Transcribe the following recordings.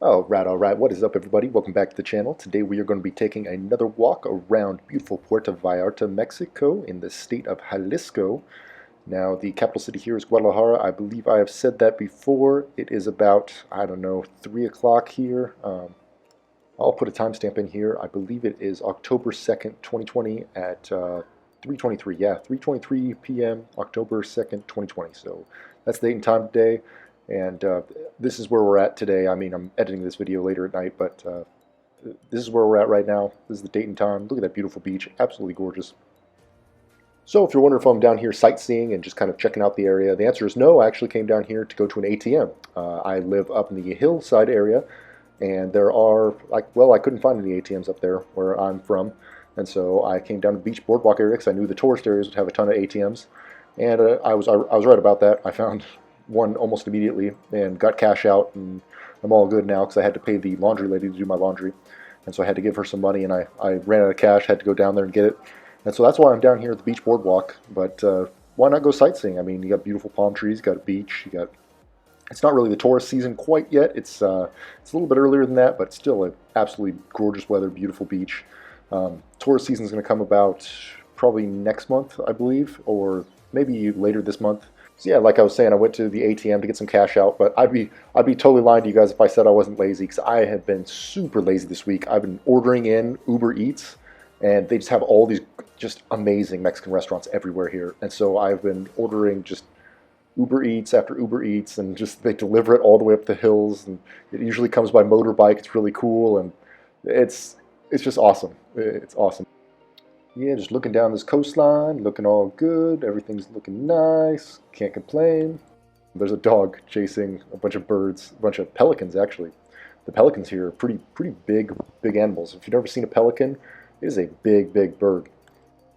All right. What is up, everybody? Welcome back to the channel. Today we are going to be taking another walk around beautiful Puerto Vallarta, Mexico, in the state of Jalisco. Now, the capital city here is Guadalajara. I believe I have said that before. It is about, I don't know, 3 o'clock here. I'll put a timestamp in here. I believe it is October 2nd, 2020 at 3:23. Yeah, 3:23 p.m., October 2nd, 2020. So that's the date and time today. And this is where we're at today. I mean, I'm editing this video later at night, but this is where we're at right now. This is the date and time. Look at that beautiful beach. Absolutely gorgeous. So if you're wondering if I'm down here sightseeing and just kind of checking out the area, the answer is no. I actually came down here to go to an ATM. I live up in the hillside area, and there are, I couldn't find any ATMs up there where I'm from. And so I came down to the beach boardwalk area because I knew the tourist areas would have a ton of ATMs. And I was right about that. I found one almost immediately and got cash out, and I'm all good now because I had to pay the laundry lady to do my laundry, and so I had to give her some money, and I ran out of cash, had to go down there and get it, and so that's why I'm down here at the beach boardwalk. But why not go sightseeing? I mean, you got beautiful palm trees, you got a beach, you got, it's not really the tourist season quite yet, it's a little bit earlier than that, but still an absolutely gorgeous weather, beautiful beach. Tourist season is going to come about probably next month, I believe, or maybe later this month. So yeah, like I was saying, I went to the ATM to get some cash out, but I'd be totally lying to you guys if I said I wasn't lazy, because I have been super lazy this week. I've been ordering in Uber Eats, and they just have all these just amazing Mexican restaurants everywhere here. And so I've been ordering just Uber Eats after Uber Eats, and just they deliver it all the way up the hills, and it usually comes by motorbike. It's really cool, and it's just awesome. It's awesome. Yeah, just looking down this coastline, looking all good, everything's looking nice, can't complain. There's a dog chasing a bunch of birds, a bunch of pelicans actually. The pelicans here are pretty big animals. If you've never seen a pelican, it is a big bird.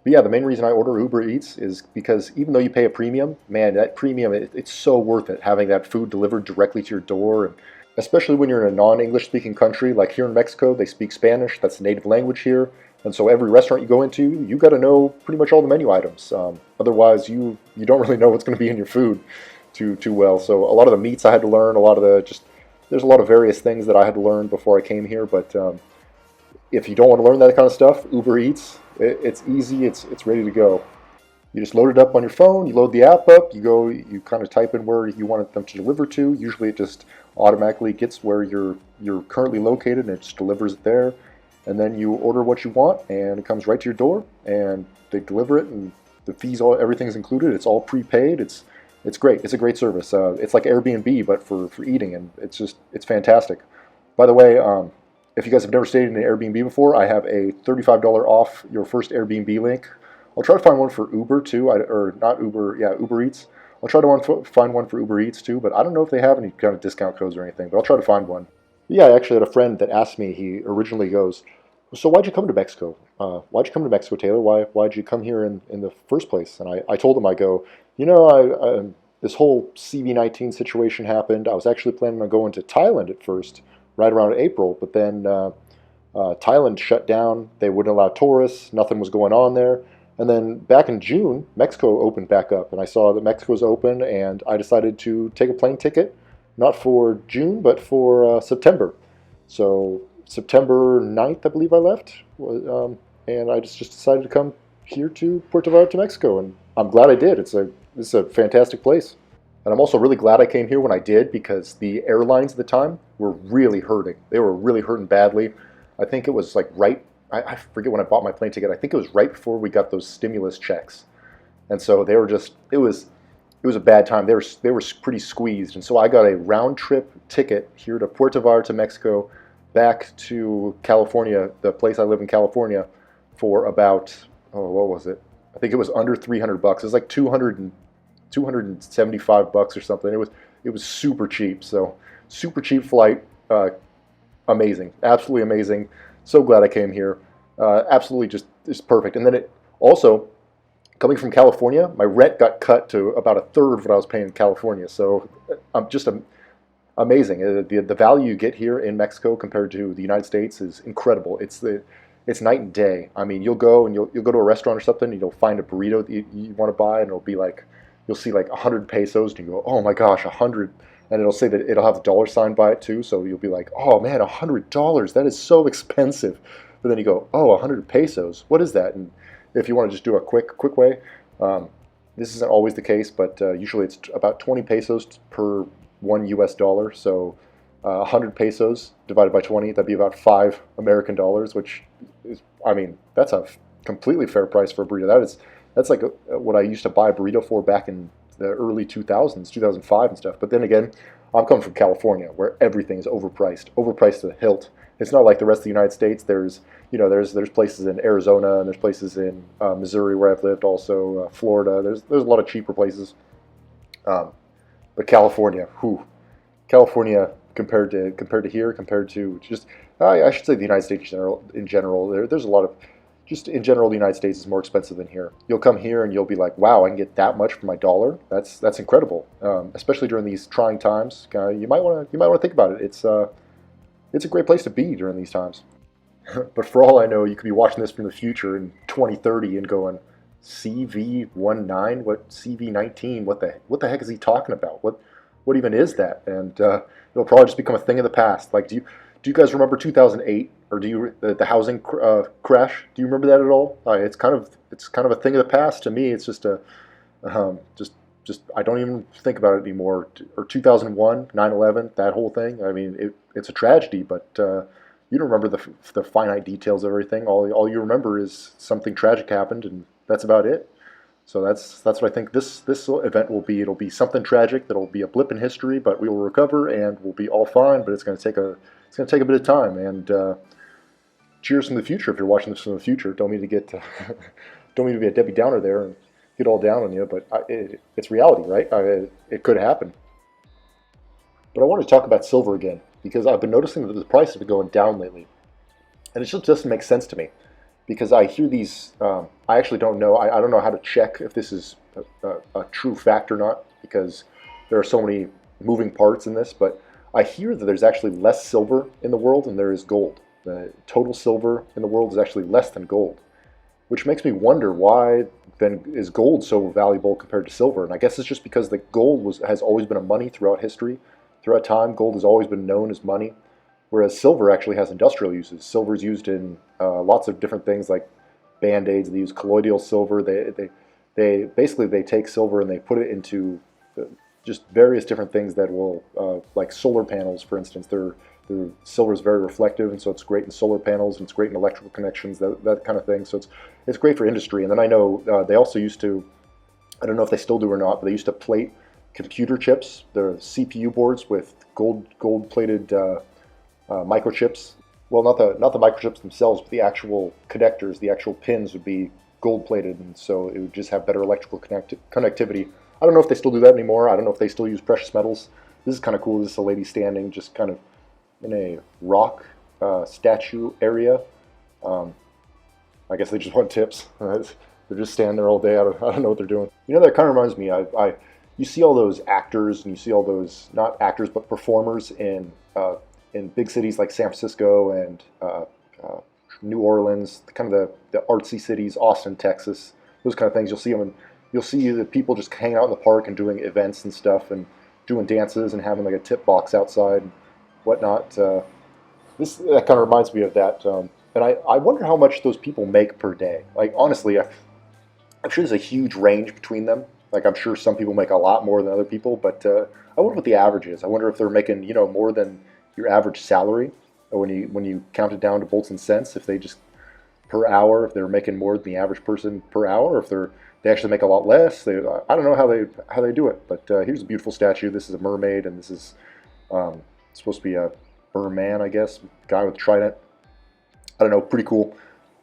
But yeah, the main reason I order Uber Eats is because even though you pay a premium, man, that premium, it's so worth it having that food delivered directly to your door, and especially when you're in a non-English speaking country. Like here in Mexico, they speak Spanish, that's the native language here. And so every restaurant you go into, you got to know pretty much all the menu items. Otherwise, you don't really know what's going to be in your food too well. So a lot of the meats I had to learn, a lot of there's a lot of various things that I had to learn before I came here. But if you don't want to learn that kind of stuff, Uber Eats, it's easy, it's ready to go. You just load it up on your phone, you load the app up, you kind of type in where you want them to deliver to. Usually it just automatically gets where you're currently located, and it just delivers it there. And then you order what you want, and it comes right to your door, and they deliver it, and the fees, everything's included. It's all prepaid. It's great. It's a great service. It's like Airbnb, but for eating, and it's fantastic. By the way, if you guys have never stayed in an Airbnb before, I have a $35 off your first Airbnb link. I'll try to find one for Uber too, or not Uber, yeah, Uber Eats. I'll try to find one for Uber Eats too, but I don't know if they have any kind of discount codes or anything, but I'll try to find one. Yeah, I actually had a friend that asked me, he originally goes, so why'd you come to Mexico? Why'd you come to Mexico, Taylor? Why'd you come here in the first place? And I told him, I go, you know, this whole CV-19 situation happened. I was actually planning on going to Thailand at first, right around April, but then Thailand shut down. They wouldn't allow tourists. Nothing was going on there. And then back in June, Mexico opened back up, and I saw that Mexico's open, and I decided to take a plane ticket, not for June, but for September. So September 9th, I believe I left, and I just decided to come here to Puerto Vallarta, Mexico, and I'm glad I did. It's a fantastic place. And I'm also really glad I came here when I did, because the airlines at the time were really hurting. They were really hurting badly. I think it was like I forget when I bought my plane ticket. I think it was right before we got those stimulus checks. And so they were just, it was a bad time. They were pretty squeezed. And so I got a round trip ticket here to Puerto Vallarta, Mexico, back to California, the place I live in California, for about, oh, what was it? I think it was under $300. It was like 275 bucks or something. It was super cheap. So super cheap flight, amazing, absolutely amazing. So glad I came here. Absolutely just perfect. And then it also, coming from California, my rent got cut to about a third of what I was paying in California. So I'm just amazing. The value you get here in Mexico compared to the United States is incredible. It's night and day. I mean, you'll go and you'll go to a restaurant or something, and you'll find a burrito that you want to buy, and it'll be like, you'll see like 100 pesos, and you go, oh my gosh, 100 and it'll say that it'll have the dollar sign by it too. So you'll be like, oh man, $100, that is so expensive. But then you go, oh, 100 pesos, what is that? And if you want to just do a quick way, this isn't always the case, but usually it's about 20 pesos per $1 US. So 100 pesos divided by 20, that'd be about $5 American, which is, I mean, that's a completely fair price for a burrito. That's like what I used to buy a burrito for back in the early 2000s, 2005 and stuff. But then again, I'm coming from California, where everything is overpriced to the hilt. It's not like the rest of the United States. There's places in Arizona, and there's places in Missouri where I've lived, also Florida. There's a lot of cheaper places. But California, California compared to here, compared to just I should say the United States in general. There's a lot of, just in general, the United States is more expensive than here. You'll come here and you'll be like, wow, I can get that much for my dollar. That's incredible, especially during these trying times. You might want to think about it. It's a great place to be during these times. But for all I know, you could be watching this from the future in 2030 and going, CV19, what CV19? What the heck is he talking about? What even is that? And it'll probably just become a thing of the past. Like, do you guys remember 2008, or do you the housing crash? Do you remember that at all? It's kind of a thing of the past to me. It's just just I don't even think about it anymore. Or 2001, 9/11, that whole thing. I mean, it's a tragedy, but you don't remember the finite details of everything. All you remember is something tragic happened, and that's about it. So that's what I think this event will be. It'll be something tragic. That'll be a blip in history, but we will recover and we'll be all fine. But it's going to take a bit of time. And cheers from the future if you're watching this from the future. Don't mean to get don't mean to be a Debbie Downer there and get all down on you, but it's reality, right? It could happen. But I want to talk about silver again because I've been noticing that the price has been going down lately, and it just doesn't make sense to me. Because I hear these, I actually don't know. I don't know how to check if this is a true fact or not, because there are so many moving parts in this. But I hear that there's actually less silver in the world than there is gold. The total silver in the world is actually less than gold, which makes me wonder why then is gold so valuable compared to silver. And I guess it's just because the gold has always been a money throughout history. Throughout time, gold has always been known as money. Whereas silver actually has industrial uses. Silver is used in lots of different things, like Band-Aids. They use colloidal silver. They basically take silver and they put it into just various different things that will, like solar panels, for instance. Silver is very reflective, and so it's great in solar panels, and it's great in electrical connections, that kind of thing. So it's great for industry. And then I know they also used to, I don't know if they still do or not, but they used to plate computer chips, the CPU boards, with gold-plated microchips. Well, not the microchips themselves, but the actual connectors, the actual pins would be gold plated, and so it would just have better electrical connectivity. I don't know if they still do that anymore. I don't know if they still use precious metals. This is kind of cool. This is a lady standing just kind of in a rock statue area. I guess they just want tips. They're just standing there all day. I don't know what they're doing. You know, that kind of reminds me. You see all those actors, and you see all those, not actors but performers in big cities like San Francisco and New Orleans, kind of the artsy cities, Austin, Texas, those kind of things. You'll see them, and you'll see the people just hanging out in the park and doing events and stuff, and doing dances and having like a tip box outside and whatnot. That kind of reminds me of that. And I wonder how much those people make per day. Like, honestly, I'm sure there's a huge range between them. Like, I'm sure some people make a lot more than other people, but I wonder what the average is. I wonder if they're making, more than your average salary, or when you count it down to bolts and cents, if they just per hour, if they're making more than the average person per hour, or if they actually make a lot less. I don't know how they do it. But here's a beautiful statue. This is a mermaid, and this is supposed to be a merman, I guess, guy with a trident. I don't know, pretty cool.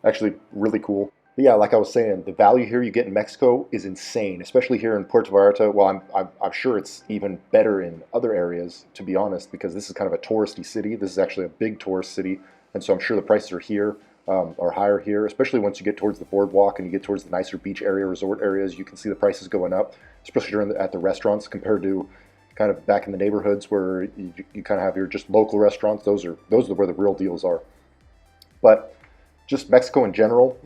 Actually, really cool. But yeah, like I was saying, the value here you get in Mexico is insane, especially here in Puerto Vallarta. Well, I'm sure it's even better in other areas, to be honest, because this is kind of a touristy city. This is actually a big tourist city, and so I'm sure the prices are higher here, especially once you get towards the boardwalk and you get towards the nicer beach area, resort areas. You can see the prices going up, especially at the restaurants compared to kind of back in the neighborhoods where you kind of have your just local restaurants. Those are where the real deals are. But just Mexico in general,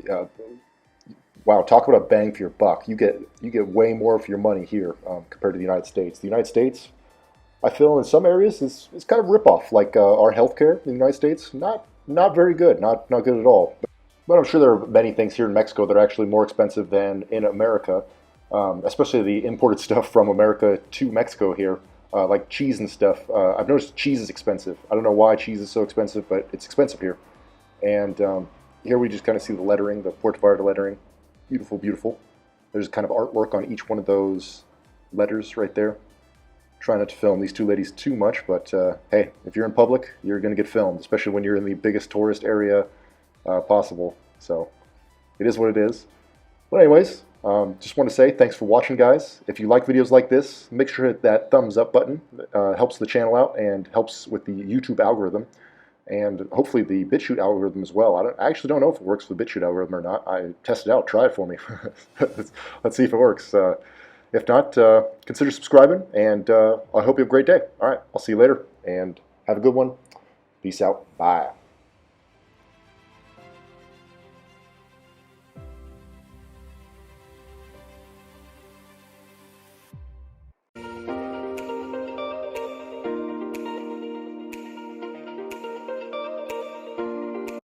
wow, talk about a bang for your buck. You get way more for your money here compared to the United States. The United States, I feel in some areas it's kind of rip-off, like our healthcare in the United States, not very good, not good at all. But I'm sure there are many things here in Mexico that are actually more expensive than in America, especially the imported stuff from America to Mexico here, like cheese and stuff. I've noticed cheese is expensive. I don't know why cheese is so expensive, but it's expensive here. And here we just kind of see the lettering, the Puerto Vallarta lettering. Beautiful, beautiful. There's kind of artwork on each one of those letters right there. Try not to film these two ladies too much, but hey, if you're in public, you're going to get filmed, especially when you're in the biggest tourist area possible. So it is what it is. But anyways, just want to say thanks for watching, guys. If you like videos like this, make sure to hit that thumbs up button. Helps the channel out and helps with the YouTube algorithm. And hopefully the BitChute algorithm as well. I actually don't know if it works for the BitChute algorithm or not. I tested it out. Try it for me. Let's see if it works. If not, consider subscribing, and I hope you have a great day. All right, I'll see you later, and have a good one. Peace out. Bye.